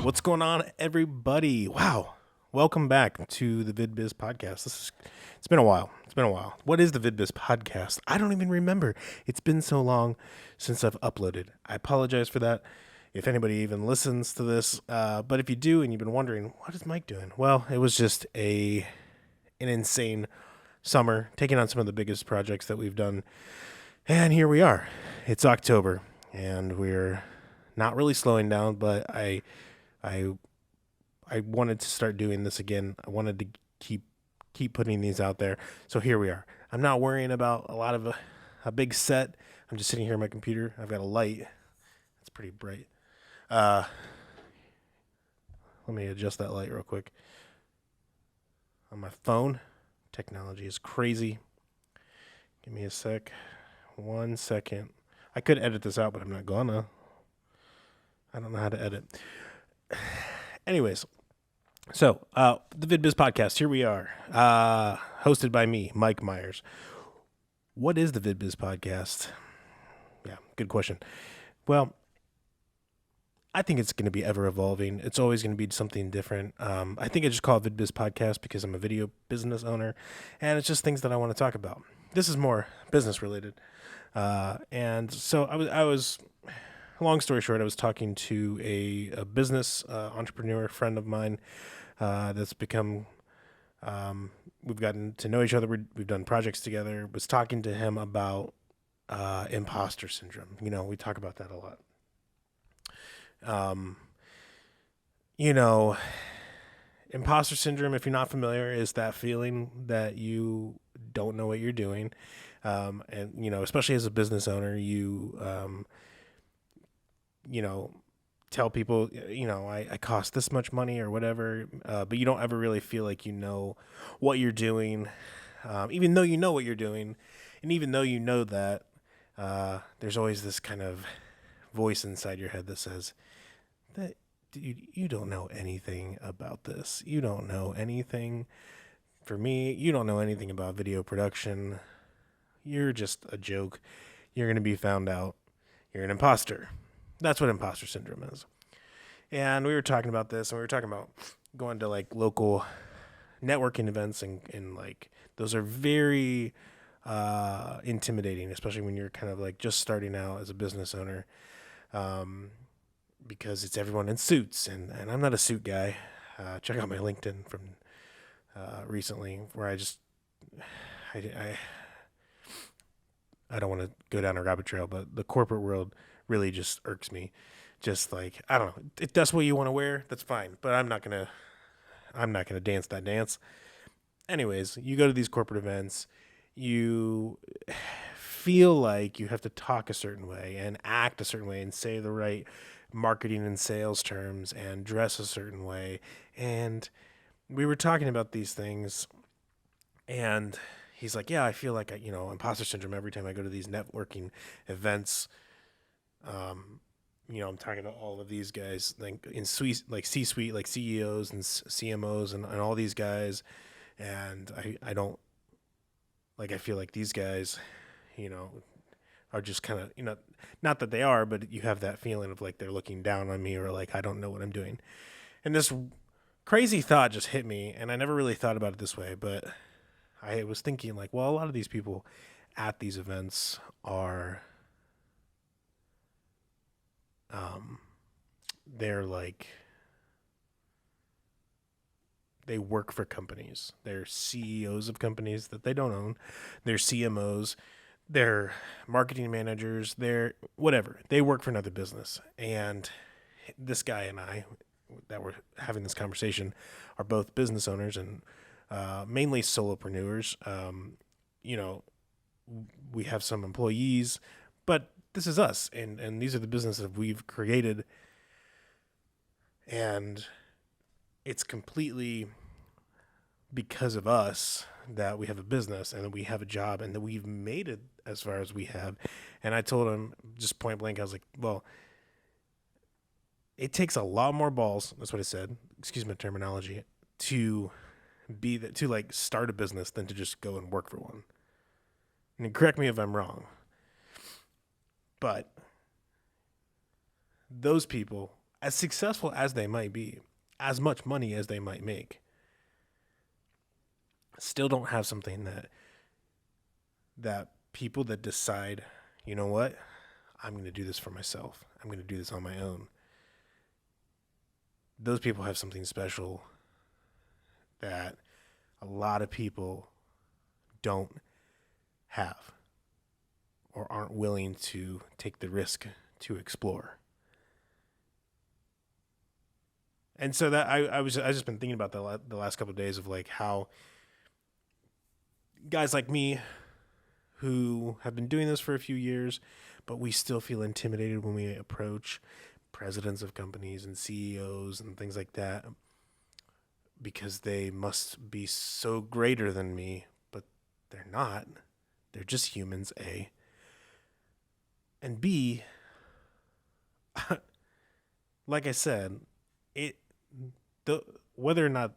What's going on, everybody? Wow. Welcome back to the Vid Biz podcast. It's been a while. What is the Vid Biz podcast? I don't even remember. It's been so long since I've uploaded. I apologize for that. If anybody even listens to this, but if you do and you've been wondering, what is Mike doing? Well, it was just an insane summer, taking on some of the biggest projects that we've done. And here we are. It's October, and we're not really slowing down, but I wanted to start doing this again. I wanted to keep putting these out there. So here we are. I'm not worrying about a lot of a big set. I'm just sitting here on my computer. I've got a light. It's pretty bright. Let me adjust that light real quick. On my phone, technology is crazy. Give me a sec. 1 second. I could edit this out, but I'm not gonna. I don't know how to edit. Anyways, so the Vid Biz podcast, here we are, hosted by me, Mike Myers. What is the Vid Biz podcast? Yeah, good question. Well, I think it's going to be ever evolving. It's always going to be something different. I think I just call it Vid Biz podcast because I'm a video business owner, and it's just things that I want to talk about. This is more business related. And so I was, long story short, I was talking to a business entrepreneur friend of mine that's become, we've gotten to know each other. We've done projects together. Was talking to him about imposter syndrome. You know, we talk about that a lot. Imposter syndrome, if you're not familiar, is that feeling that you don't know what you're doing. And, especially as a business owner, you tell people, I cost this much money or whatever, but you don't ever really feel like you know what you're doing, even though you know what you're doing. And even though you know that, there's always this kind of voice inside your head that says that you don't know anything about this. You don't know anything. For me, you don't know anything about video production. You're just a joke. You're going to be found out. You're an imposter. That's what imposter syndrome is. And we were talking about this, and we were talking about going to like local networking events, and like those are very intimidating, especially when you're kind of like just starting out as a business owner, because it's everyone in suits, and I'm not a suit guy. Check out my LinkedIn from recently, where I don't want to go down a rabbit trail, but the corporate world really just irks me. Just like, I don't know, if that's what you want to wear, that's fine, but I'm not gonna dance that dance. Anyways, you go to these corporate events, you feel like you have to talk a certain way and act a certain way and say the right marketing and sales terms and dress a certain way. And we were talking about these things, and he's like, yeah, I feel like imposter syndrome every time I go to these networking events. I'm talking to all of these guys, like in C-suite, like CEOs and CMOs and all these guys. And I don't, like, I feel like these guys, are just kind of, not that they are, but you have that feeling of like they're looking down on me, or like I don't know what I'm doing. And this crazy thought just hit me, and I never really thought about it this way, but I was thinking like, well, a lot of these people at these events are, they're like, they work for companies. They're CEOs of companies that they don't own. They're CMOs. They're marketing managers. They're whatever. They work for another business. And this guy and I that were having this conversation are both business owners and mainly solopreneurs. We have some employees, but this is us. And these are the businesses that we've created. And it's completely because of us that we have a business and that we have a job and that we've made it as far as we have. And I told him just point blank, I was like, well, it takes a lot more balls. That's what I said. Excuse my terminology. To start a business than to just go and work for one. And correct me if I'm wrong, but those people, as successful as they might be, as much money as they might make, still don't have something that people that decide, you know what, I'm going to do this for myself. I'm going to do this on my own. Those people have something special that a lot of people don't have or aren't willing to take the risk to explore. And so that I just been thinking about the last couple of days of like how guys like me who have been doing this for a few years, but we still feel intimidated when we approach presidents of companies and CEOs and things like that because they must be so greater than me, but they're not. They're just humans, A. And B, like I said, whether or not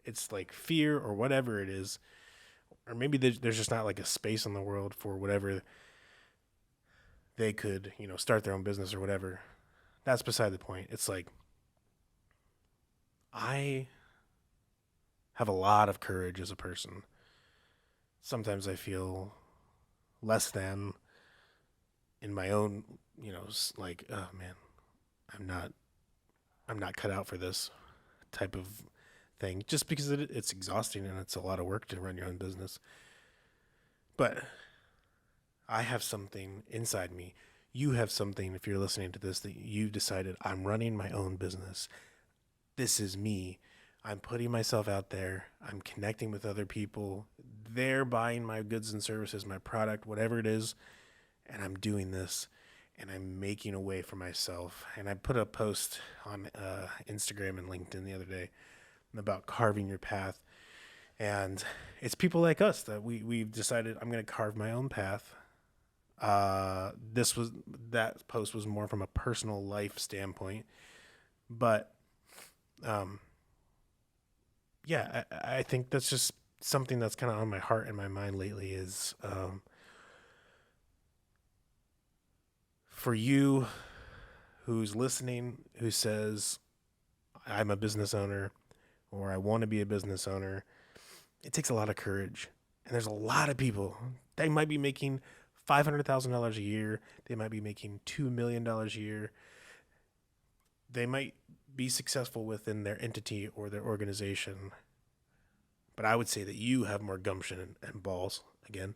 it's like fear or whatever it is, or maybe there's just not like a space in the world for whatever they could, start their own business or whatever. That's beside the point. It's like, I have a lot of courage as a person. Sometimes I feel less than in my own, like, oh man, I'm not cut out for this type of thing, just because it's exhausting and it's a lot of work to run your own business. But I have something inside me. You have something, if you're listening to this, that you've decided, I'm running my own business. This is me. I'm putting myself out there. I'm connecting with other people. They're buying my goods and services, my product, whatever it is. And I'm doing this. And I'm making a way for myself. And I put a post on Instagram and LinkedIn the other day about carving your path. And it's people like us that we've decided I'm going to carve my own path. That post was more from a personal life standpoint. But yeah, I think that's just something that's kind of on my heart and my mind lately is for you who's listening, who says, I'm a business owner or I want to be a business owner, it takes a lot of courage. And there's a lot of people, they might be making $500,000 a year. They might be making $2 million a year. They might be successful within their entity or their organization. But I would say that you have more gumption and balls, again,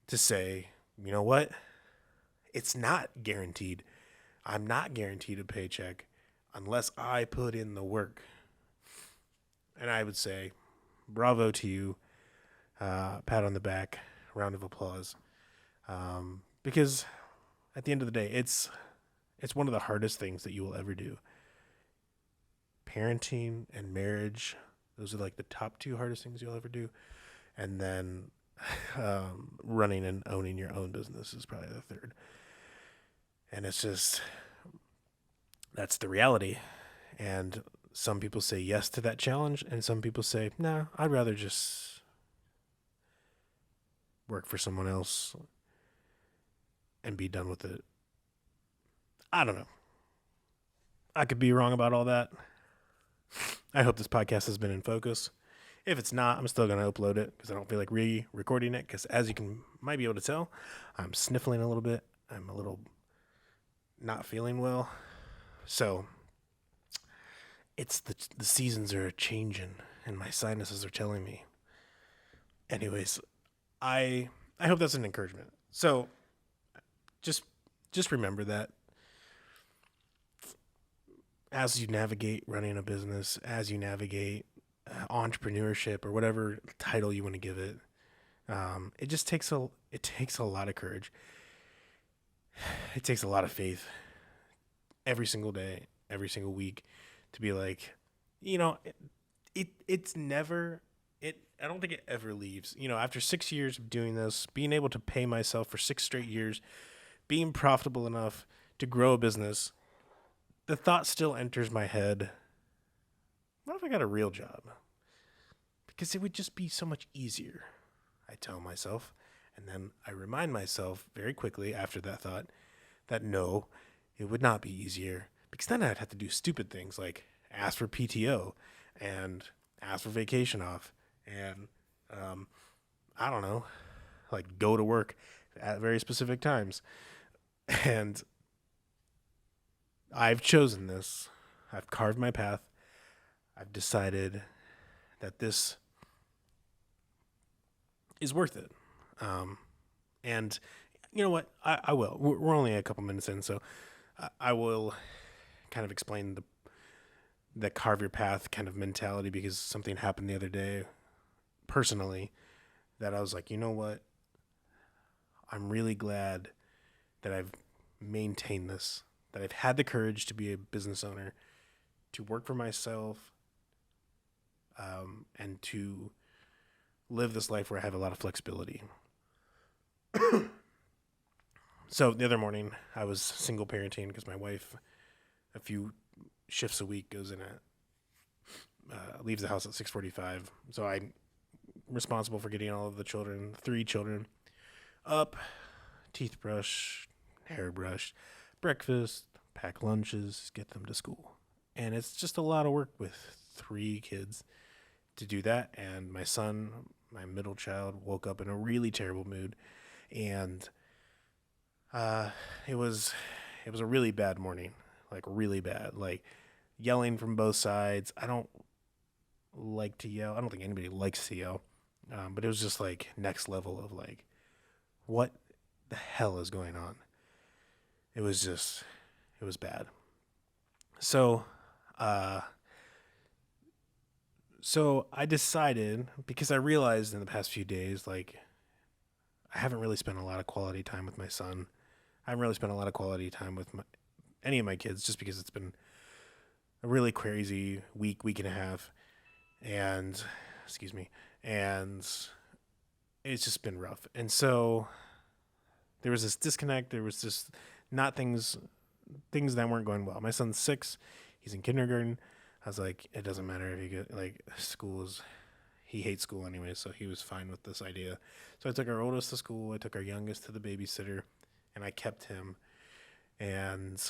to say, you know what? It's not guaranteed. I'm not guaranteed a paycheck unless I put in the work. And I would say, bravo to you. Pat on the back, round of applause. Because at the end of the day, it's one of the hardest things that you will ever do. Parenting and marriage, those are like the top two hardest things you'll ever do. And then running and owning your own business is probably the third. And it's just, that's the reality. And some people say yes to that challenge, and some people say, nah, I'd rather just work for someone else and be done with it. I don't know. I could be wrong about all that. I hope this podcast has been in focus. If it's not, I'm still going to upload it because I don't feel like re-recording it because as you might be able to tell, I'm sniffling a little bit. I'm a little not feeling well. So it's the seasons are changing and my sinuses are telling me. Anyways, I hope that's an encouragement. So just remember that as you navigate running a business, as you navigate entrepreneurship or whatever title you want to give it, it just takes a lot of courage. It takes a lot of faith every single day, every single week to be like, it's never, I don't think it ever leaves. After 6 years of doing this, being able to pay myself for 6 straight years, being profitable enough to grow a business, the thought still enters my head, what if I got a real job? Because it would just be so much easier, I tell myself. And then I remind myself very quickly after that thought that no, it would not be easier, because then I'd have to do stupid things like ask for PTO and ask for vacation off and I don't know, like go to work at very specific times. And I've chosen this. I've carved my path. I've decided that this is worth it. And you know what? I will. We're only a couple minutes in, so I will kind of explain the carve your path kind of mentality, because something happened the other day personally that I was like, you know what? I'm really glad that I've maintained this, that I've had the courage to be a business owner, to work for myself, and to live this life where I have a lot of flexibility. So the other morning, I was single parenting because my wife, a few shifts a week, goes in at leaves the house at 6:45. So I'm responsible for getting all of the children, 3 children, up, teeth brush, hair brushed, breakfast, pack lunches, get them to school. And it's just a lot of work with 3 kids to do that. And my son, my middle child, woke up in a really terrible mood, and it was a really bad morning, like really bad, like yelling from both sides. I don't like to yell. I don't think anybody likes to yell, but it was just like next level of like, what the hell is going on? It was bad. So, so I decided, because I realized in the past few days, like, I haven't really spent a lot of quality time with my son. I haven't really spent a lot of quality time with any of my kids, just because it's been a really crazy week and a half, and excuse me, and it's just been rough. And so there was this disconnect. There was just not things that weren't going well. My son's 6. He's in kindergarten. I was like, it doesn't matter if he get like he hates school anyway, so he was fine with this idea. So I took our oldest to school. I took our youngest to the babysitter, and I kept him. And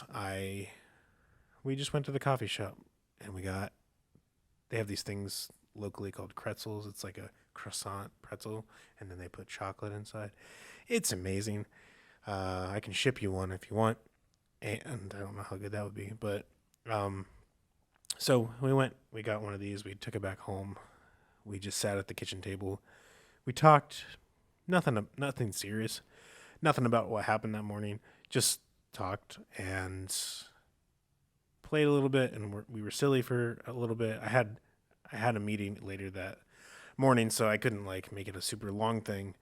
we just went to the coffee shop, and they have these things locally called pretzels. It's like a croissant pretzel, and then they put chocolate inside. It's amazing. I can ship you one if you want, and I don't know how good that would be, but so we got one of these. We took it back home. We just sat at the kitchen table. We talked, nothing serious, nothing about what happened that morning. Just talked and played a little bit, and we were silly for a little bit. I had a meeting later that morning, so I couldn't like make it a super long thing.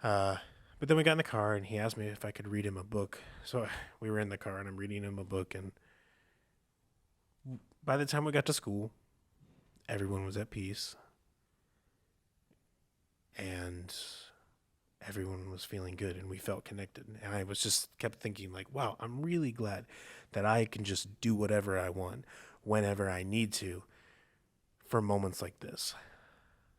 But then we got in the car, and he asked me if I could read him a book. So we were in the car, and I'm reading him a book, and by the time we got to school, everyone was at peace, and everyone was feeling good, and we felt connected. And I was just kept thinking like, wow, I'm really glad that I can just do whatever I want whenever I need to for moments like this.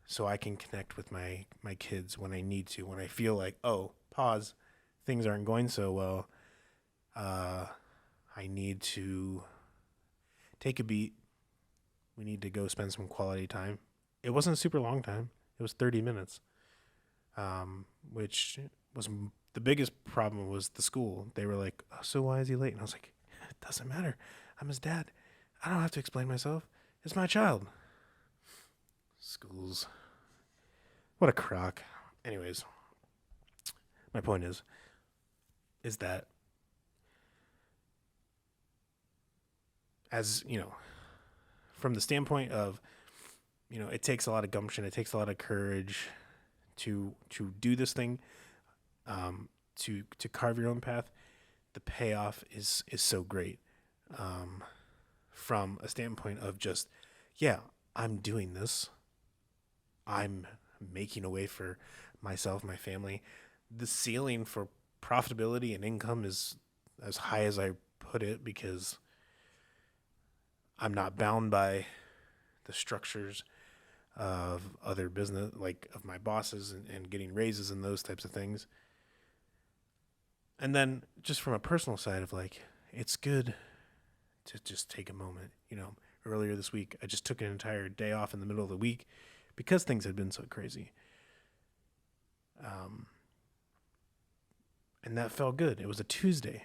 So I can connect with my kids when I need to, when I feel like, oh, pause, things aren't going so well. I need to take a beat. We need to go spend some quality time. It wasn't a super long time. It was 30 minutes, which was the biggest problem was the school. They were like, oh, so why is he late? And I was like, it doesn't matter. I'm his dad. I don't have to explain myself. It's my child. Schools. What a crock. Anyways, my point is that, as you know, from the standpoint of, it takes a lot of gumption, it takes a lot of courage to do this thing, to carve your own path. The payoff is so great, from a standpoint of just, yeah, I'm doing this. I'm making a way for myself, my family. The ceiling for profitability and income is as high as I put it, because I'm not bound by the structures of other business, like of my bosses, and getting raises and those types of things. And then just from a personal side of like, it's good to just take a moment. Earlier this week, I just took an entire day off in the middle of the week because things had been so crazy. And that felt good. It was a Tuesday.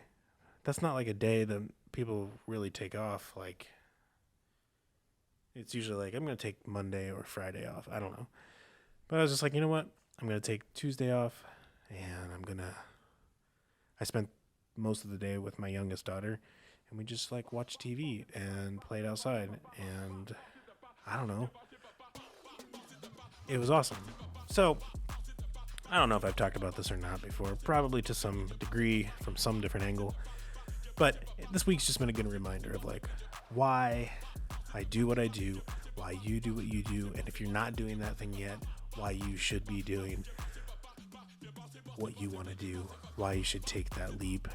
That's not like a day that people really take off. Like, it's usually like, I'm going to take Monday or Friday off. I don't know. But I was just like, you know what? I'm going to take Tuesday off, and I spent most of the day with my youngest daughter, and we just like watched TV and played outside, and I don't know. It was awesome. So, I don't know if I've talked about this or not before, probably to some degree from some different angle, but this week's just been a good reminder of like why I do what I do, why you do what you do, and if you're not doing that thing yet, why you should be doing what you want to do, why you should take that leap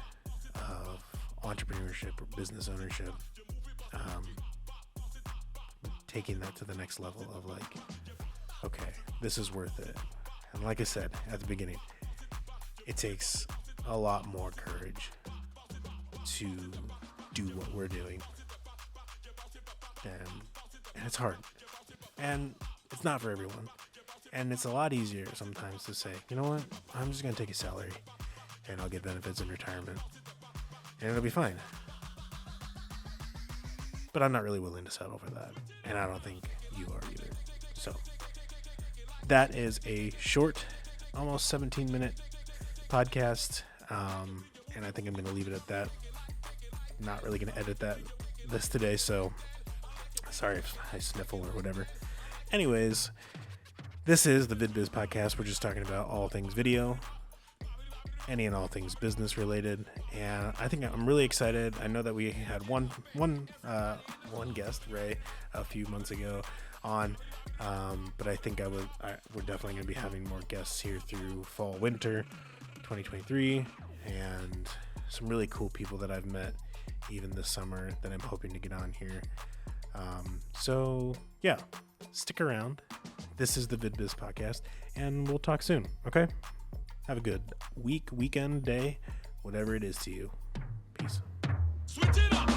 of entrepreneurship or business ownership, taking that to the next level of like, okay, this is worth it. And like I said at the beginning, it takes a lot more courage to do what we're doing. And it's hard. And it's not for everyone. And it's a lot easier sometimes to say, you know what, I'm just going to take a salary and I'll get benefits in retirement. And it'll be fine. But I'm not really willing to settle for that. And I don't think you are either. So that is a short, almost 17-minute podcast. And I think I'm going to leave it at that. Not really going to edit this today. So sorry if I sniffle or whatever. Anyways, this is the Vid Biz podcast. We're just talking about all things video, any and all things business related, and I think I'm really excited. I know that we had one guest, Ray, a few months ago on, but I think we're definitely going to be having more guests here through fall, winter 2023, and some really cool people that I've met even this summer that I'm hoping to get on here. So yeah, stick around. This is the Vid Biz podcast, and we'll talk soon, okay? Have a good week, weekend, day, whatever it is to you. Peace. Switch it up.